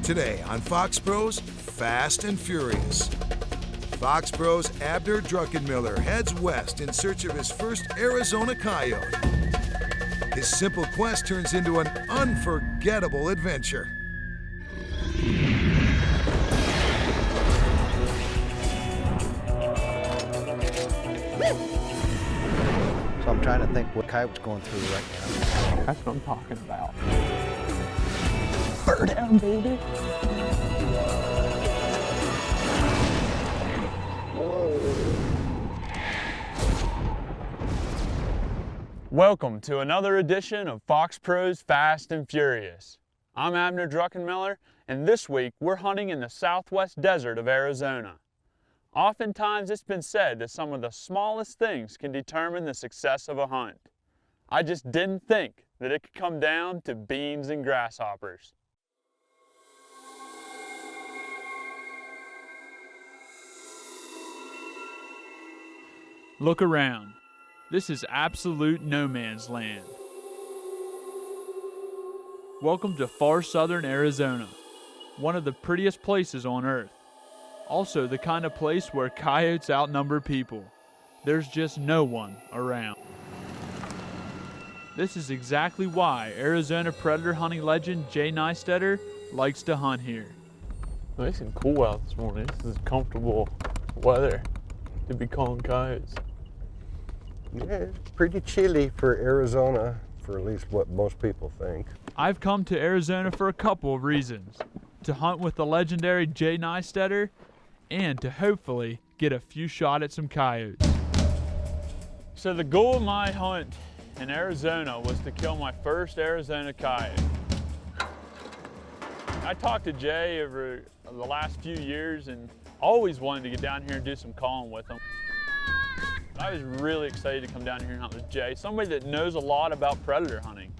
Today on Foxpro's Fast and Furious. Foxpro's Abner Druckenmiller heads west in search of his first Arizona coyote. His simple quest turns into an unforgettable adventure. So I'm trying to think what coyote's going through right now. That's what I'm talking about. Bird down, baby. Welcome to another edition of Foxpro's Fast and Furious. I'm Abner Druckenmiller, and this week we're hunting in the southwest desert of Arizona. Oftentimes it's been said that some of the smallest things can determine the success of a hunt. I just didn't think that it could come down to beans and grasshoppers. Look around. This is absolute no man's land. Welcome to far southern Arizona, one of the prettiest places on earth. Also the kind of place where coyotes outnumber people. There's just no one around. This is exactly why Arizona predator hunting legend Jay Nystetter likes to hunt here. Nice and cool out this morning. This is comfortable weather to be calling coyotes. Yeah, it's pretty chilly for Arizona, for at least what most people think. I've come to Arizona for a couple of reasons. To hunt with the legendary Jay Nystetter, and to hopefully get a few shots at some coyotes. So the goal of my hunt in Arizona was to kill my first Arizona coyote. I talked to Jay over the last few years and always wanted to get down here and do some calling with him. I was really excited to come down here and hunt with Jay, somebody that knows a lot about predator hunting.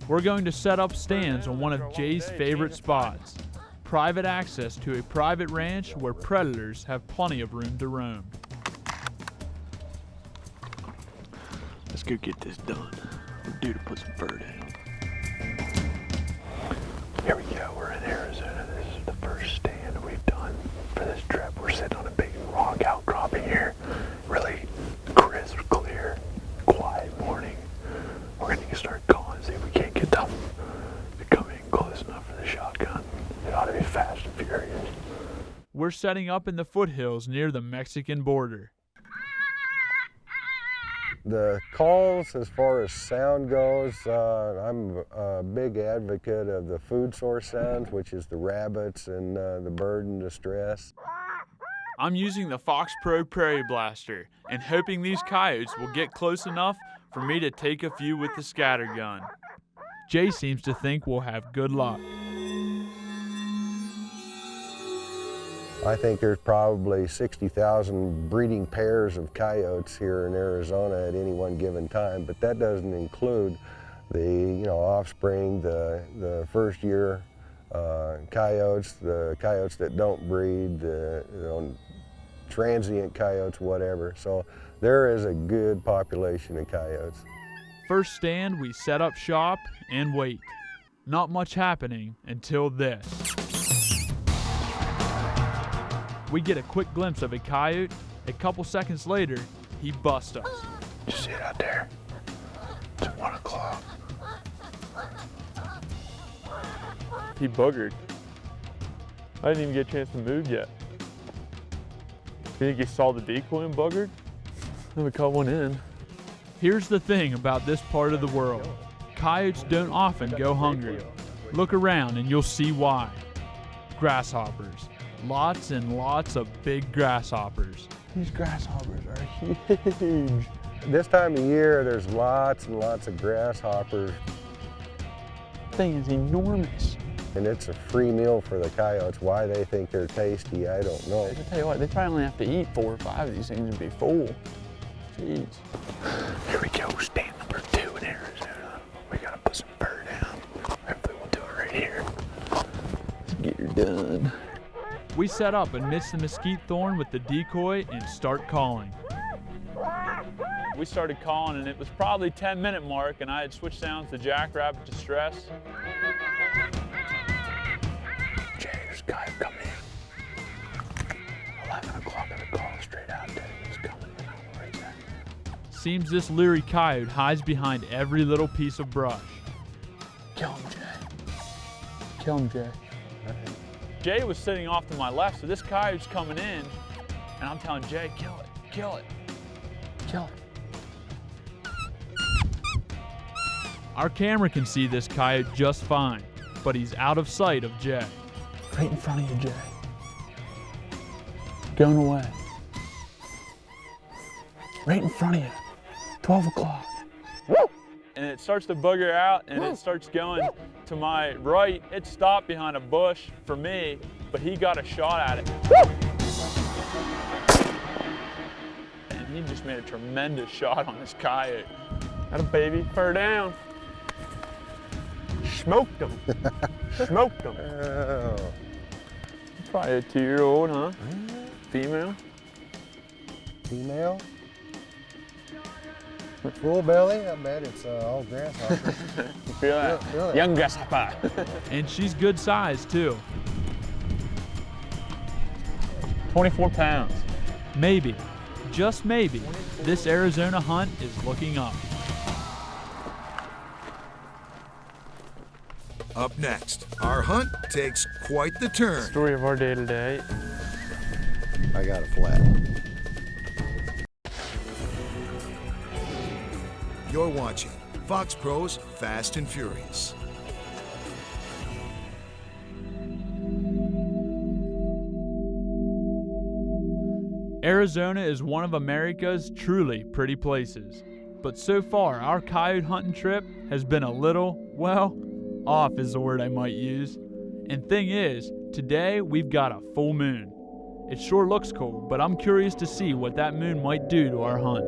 We're going to set up stands on one of Jay's favorite spots. Private access to a private ranch where predators have plenty of room to roam. Let's go get this done. We're due to put some fur down. Here we go, we're in Arizona. This is the first stand we've done for this trip. We're sitting on a big rock outcropping here. Really crisp, clear, quiet morning. We're gonna start calling and see if we can't get them to come in close enough for the shotgun. It ought to be fast and furious. We're setting up in the foothills near the Mexican border. The calls, as far as sound goes, I'm a big advocate of the food source sounds, which is the rabbits and the bird in distress. I'm using the Foxpro Prairie Blaster and hoping these coyotes will get close enough for me to take a few with the scattergun. Jay seems to think we'll have good luck. I think there's probably 60,000 breeding pairs of coyotes here in Arizona at any one given time, but that doesn't include the offspring, the first year coyotes, the coyotes that don't breed, the transient coyotes, whatever. So there is a good population of coyotes. First stand, we set up shop and wait. Not much happening until this. We get a quick glimpse of a coyote. A couple seconds later, he busts us. Just see it out there. It's 1 o'clock. He boogered. I didn't even get a chance to move yet. You think he saw the decoy and boogered? Then we caught one in. Here's the thing about this part of the world. Coyotes don't often go hungry. Look around and you'll see why. Grasshoppers. Lots and lots of big grasshoppers. These grasshoppers are huge. This time of year, there's lots and lots of grasshoppers. Thing is enormous. And it's a free meal for the coyotes. Why they think they're tasty, I don't know. I tell you what, they probably only have to eat 4 or 5 of these things and be full. Jeez. Here we go, stand number 2 in Arizona. We gotta put some fur down. Hopefully we'll do it right here. Let's get her done. We set up amidst the mesquite thorn with the decoy and start calling. We started calling and it was probably 10-minute mark and I had switched sounds to jackrabbit distress. Jay, Seems this leery coyote hides behind every little piece of brush. Kill him, Jay. Kill him, Jay. Jay was sitting off to my left, so this coyote's coming in, and I'm telling Jay, kill it, kill it, kill it. Our camera can see this coyote just fine, but he's out of sight of Jay. Right in front of you, Jay. Going away. Right in front of you. 12 o'clock. And it starts to bugger out and it starts going to my right. It stopped behind a bush for me, but he got a shot at it. And he just made a tremendous shot on this coyote. Got a baby, fur down. Smoked him. Smoked him. Oh. Probably a 2-year-old, huh? Female. Female? Full belly? I bet it's all grasshopper. Feel that? Feel it. Young grasshopper. And she's good size, too. 24 pounds. Maybe, just maybe, this Arizona hunt is looking up. Up next, our hunt takes quite the turn. Story of our day today. I got a flat. You're watching Foxpro's Fast and Furious. Arizona is one of America's truly pretty places. But so far, our coyote hunting trip has been a little, well, off is the word I might use. And thing is, today we've got a full moon. It sure looks cool, but I'm curious to see what that moon might do to our hunt.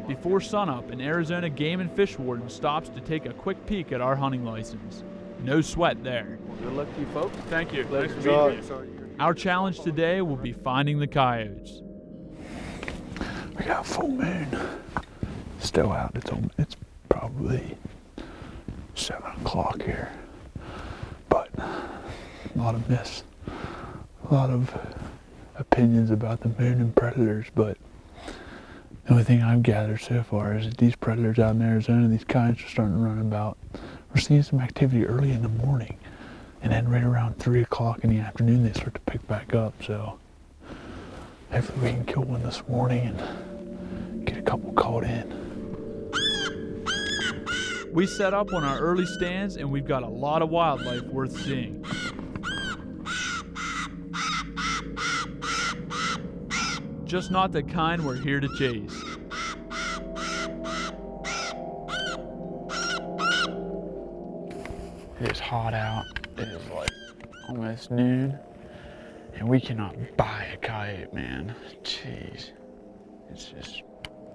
Before sunup, an Arizona Game and Fish Warden stops to take a quick peek at our hunting license. No sweat there. Good luck to you folks. Thank you. Nice to meet you. Our challenge today will be finding the coyotes. We got a full moon. Still out. It's probably 7 o'clock here. But a lot of opinions about the moon and predators, but the only thing I've gathered so far is that these predators out in Arizona, these coyotes are starting to run about. We're seeing some activity early in the morning, and then right around 3 o'clock in the afternoon, they start to pick back up. So hopefully we can kill one this morning and get a couple caught in. We set up on our early stands, and we've got a lot of wildlife worth seeing. Just not the kind we're here to chase. It is hot out. It is like almost noon. And we cannot buy a coyote, man. Jeez. It's just,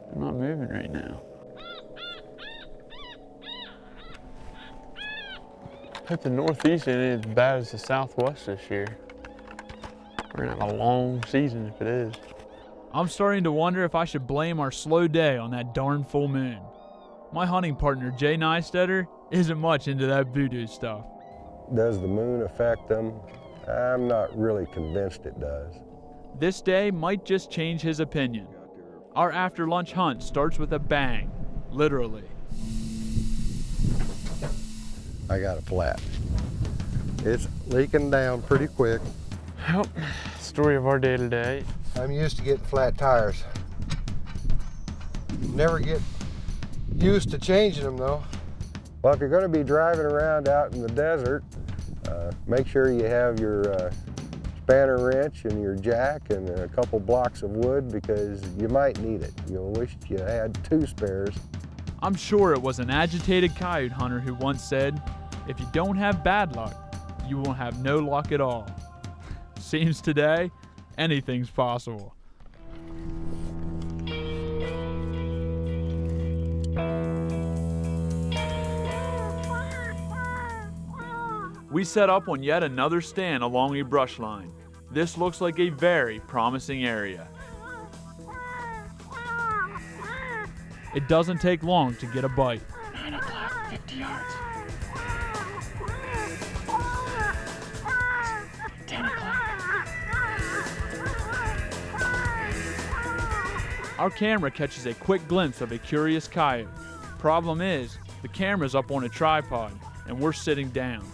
they're not moving right now. Hope the Northeast ain't as bad as the Southwest this year. We're gonna have a long season if it is. I'm starting to wonder if I should blame our slow day on that darn full moon. My hunting partner, Jay Nystetter, isn't much into that voodoo stuff. Does the moon affect them? I'm not really convinced it does. This day might just change his opinion. Our after lunch hunt starts with a bang, literally. I got a flat. It's leaking down pretty quick. Well, story of our day today. I'm used to getting flat tires. Never get used to changing them though. Well, if you're going to be driving around out in the desert, make sure you have your spanner wrench and your jack and a couple blocks of wood because you might need it. You'll wish you had 2 spares. I'm sure it was an agitated coyote hunter who once said, "If you don't have bad luck, you won't have no luck at all." Seems today, anything's possible. We set up on yet another stand along a brush line. This looks like a very promising area. It doesn't take long to get a bite. 9 o'clock, 50 yards. 10 o'clock. Our camera catches a quick glimpse of a curious coyote. Problem is, the camera's up on a tripod and we're sitting down.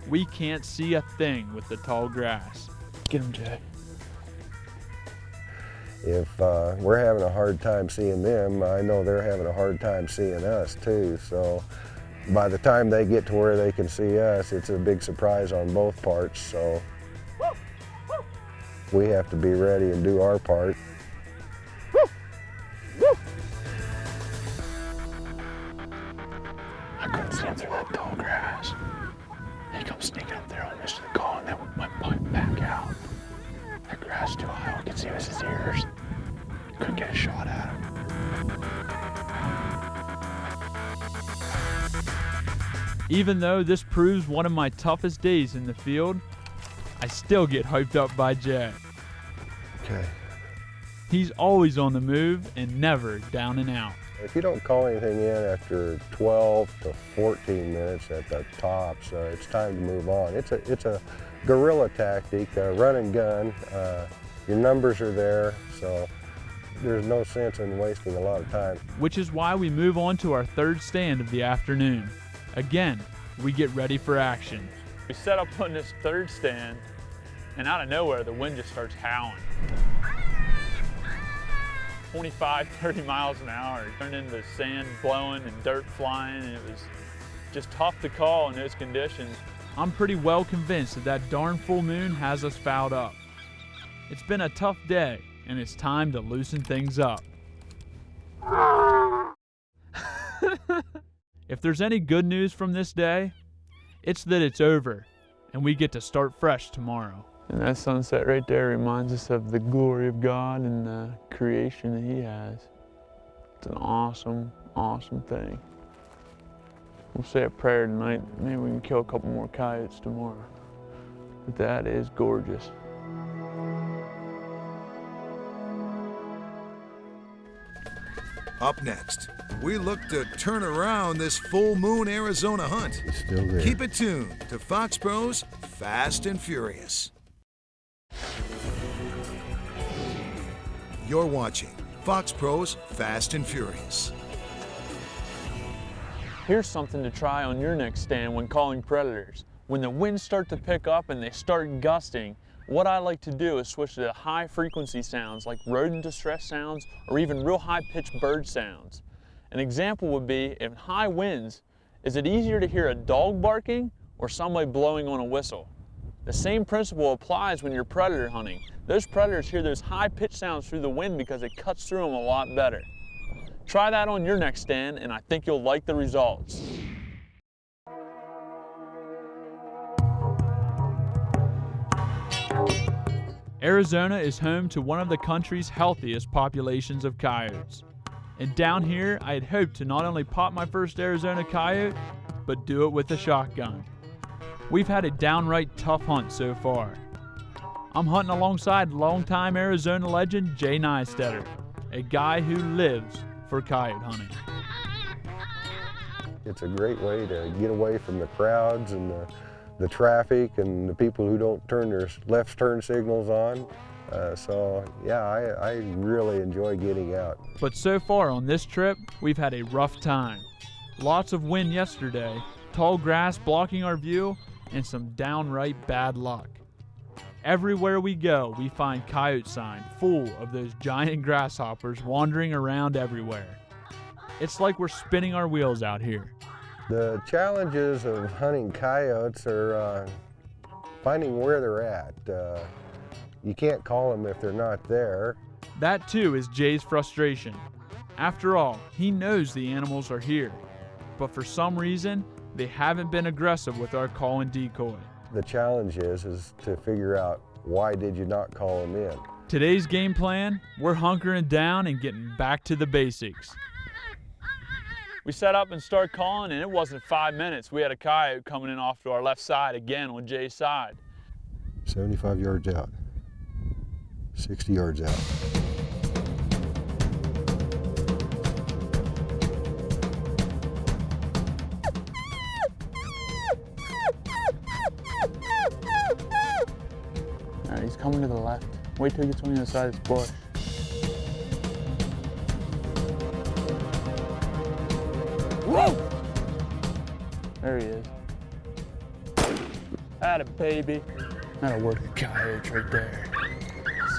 We can't see a thing with the tall grass. Get him, Jay. If we're having a hard time seeing them, I know they're having a hard time seeing us too. So by the time they get to where they can see us, it's a big surprise on both parts. So we have to be ready and do our part. I couldn't see him through that tall grass. He comes sneaking up there, I missed the call, and then went back out. That grass too high, all I could see was his ears. Couldn't get a shot at him. Even though this proves one of my toughest days in the field, I still get hyped up by Jay. Okay. He's always on the move and never down and out. If you don't call anything in after 12 to 14 minutes at the tops, it's time to move on. It's a guerrilla tactic, run and gun. Your numbers are there, so there's no sense in wasting a lot of time. Which is why we move on to our third stand of the afternoon. Again, we get ready for action. We set up on this third stand, and out of nowhere, the wind just starts howling. 25, 30 miles an hour. It turned into sand blowing and dirt flying, and it was just tough to call in those conditions. I'm pretty well convinced that that darn full moon has us fouled up. It's been a tough day, and it's time to loosen things up. If there's any good news from this day, it's that it's over, and we get to start fresh tomorrow. And that sunset right there reminds us of the glory of God and the creation that He has. It's an awesome, awesome thing. We'll say a prayer tonight. Maybe we can kill a couple more coyotes tomorrow. But that is gorgeous. Up next, we look to turn around this full moon Arizona hunt. It's still there. Keep it tuned to Foxpro's Fast and Furious. You're watching Foxpro's Fast and Furious. Here's something to try on your next stand when calling predators. When the winds start to pick up and they start gusting, what I like to do is switch to high frequency sounds like rodent distress sounds or even real high pitched bird sounds. An example would be in high winds, is it easier to hear a dog barking or somebody blowing on a whistle? The same principle applies when you're predator hunting. Those predators hear those high pitched sounds through the wind because it cuts through them a lot better. Try that on your next stand and I think you'll like the results. Arizona is home to one of the country's healthiest populations of coyotes. And down here, I had hoped to not only pop my first Arizona coyote, but do it with a shotgun. We've had a downright tough hunt so far. I'm hunting alongside longtime Arizona legend Jay Nystetter, a guy who lives for coyote hunting. It's a great way to get away from the crowds and the traffic and the people who don't turn their left turn signals on. So yeah, I really enjoy getting out. But so far on this trip, we've had a rough time. Lots of wind yesterday, tall grass blocking our view, and some downright bad luck. Everywhere we go, we find coyote sign full of those giant grasshoppers wandering around everywhere. It's like we're spinning our wheels out here. The challenges of hunting coyotes are finding where they're at. You can't call them if they're not there. That too is Jay's frustration. After all, he knows the animals are here, but for some reason, they haven't been aggressive with our call and decoy. The challenge is to figure out why did you not call them in. Today's game plan, we're hunkering down and getting back to the basics. We set up and started calling, and it wasn't 5 minutes. We had a coyote coming in off to our left side again on Jay's side. 75 yards out, 60 yards out. All right, he's coming to the left. Wait till he gets on the other side of this bush. There he is. Atta baby. That'll work the coyotes right there.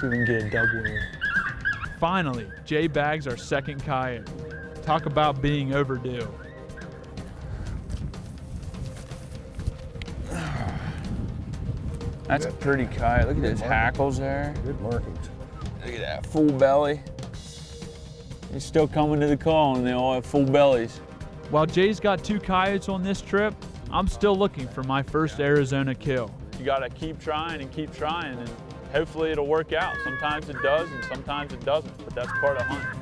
See if we can get a double here. Finally, Jay bags our second coyote. Talk about being overdue. That's a pretty coyote. Look at those hackles there. Good markings. Look at that full belly. He's still coming to the call and they all have full bellies. While Jay's got 2 coyotes on this trip, I'm still looking for my first Arizona kill. You gotta keep trying and hopefully it'll work out. Sometimes it does and sometimes it doesn't, but that's part of hunting.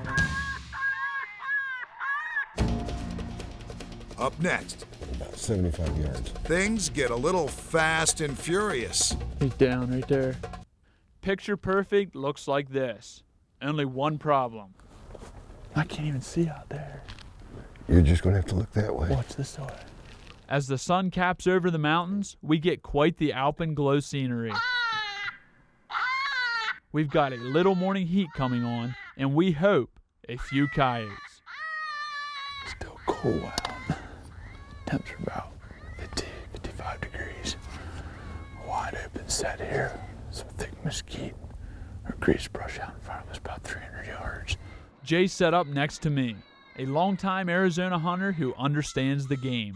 Up next, About 75 yards. things get a little fast and furious. He's down right there. Picture perfect looks like this. Only one problem. I can't even see out there. You're just gonna have to look that way. Watch this way. As the sun caps over the mountains, we get quite the alpenglow scenery. We've got a little morning heat coming on, and we hope a few coyotes. Still cool out. Temps are about 50, 55 degrees. Wide open set here. Some thick mesquite or grease brush out in front of us, about 300 yards. Jay set up next to me, a longtime Arizona hunter who understands the game.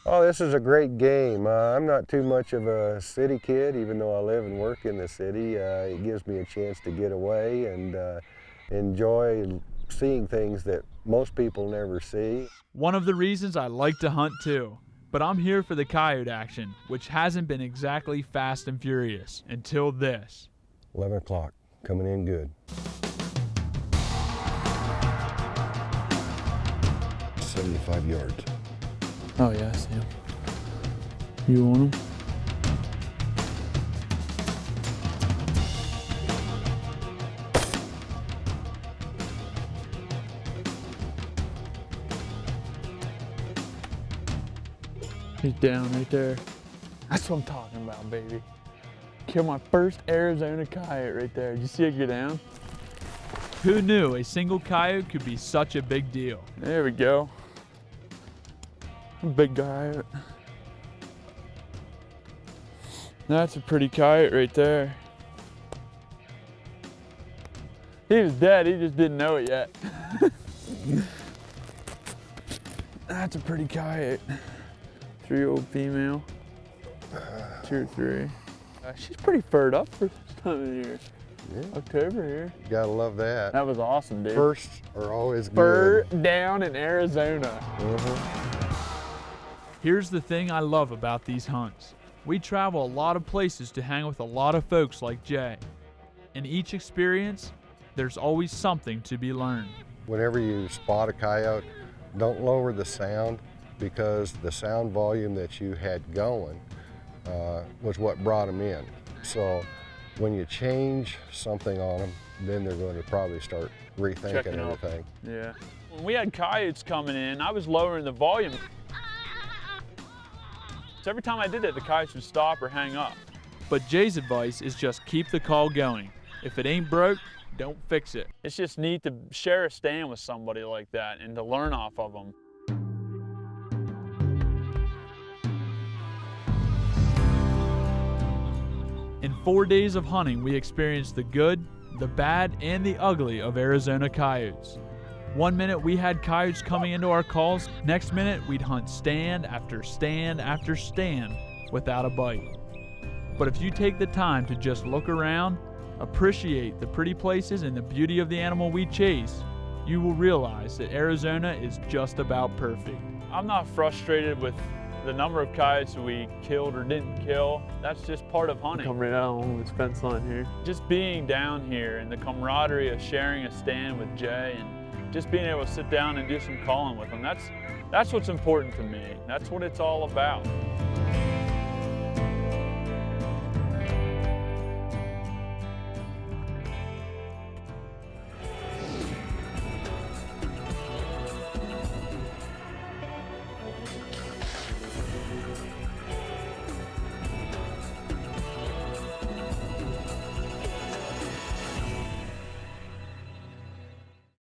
Oh, this is a great game. I'm not too much of a city kid, even though I live and work in the city. It gives me a chance to get away and enjoy seeing things that most people never see. One of the reasons I like to hunt too, but I'm here for the coyote action, which hasn't been exactly fast and furious until this. 11 o'clock, coming in good. 75 yards. Oh yeah, I see him. You want him? He's down right there. That's what I'm talking about, baby. Killed my first Arizona coyote right there. Did you see it go down? Who knew a single coyote could be such a big deal? There we go. Big coyote. That's a pretty coyote right there. He was dead, he just didn't know it yet. That's a pretty coyote. 3-year-old female. 2 or 3. She's pretty furred up for this time of year. Yeah. October here. You gotta love that. That was awesome, dude. Firsts are always Fur good. down in Arizona. Here's the thing I love about these hunts. We travel a lot of places to hang with a lot of folks like Jay. In each experience, there's always something to be learned. Whenever you spot a coyote, don't lower the sound, because the sound volume that you had going was what brought them in. So when you change something on them, then they're going to probably start rethinking Checking out. everything. Yeah. When we had coyotes coming in, I was lowering the volume. So every time I did that, the coyotes would stop or hang up. But Jay's advice is just keep the call going. If it ain't broke, don't fix it. It's just neat to share a stand with somebody like that and to learn off of them. In 4 days of hunting, we experienced the good, the bad, and the ugly of Arizona coyotes. One minute we had coyotes coming into our calls, next minute we'd hunt stand after stand after stand without a bite. But if you take the time to just look around, appreciate the pretty places and the beauty of the animal we chase, you will realize that Arizona is just about perfect. I'm not frustrated with the number of coyotes we killed or didn't kill. That's just part of hunting. Come right out on this fence line here. Just being down here and the camaraderie of sharing a stand with Jay and just being able to sit down and do some calling with him, that's what's important to me. That's what it's all about.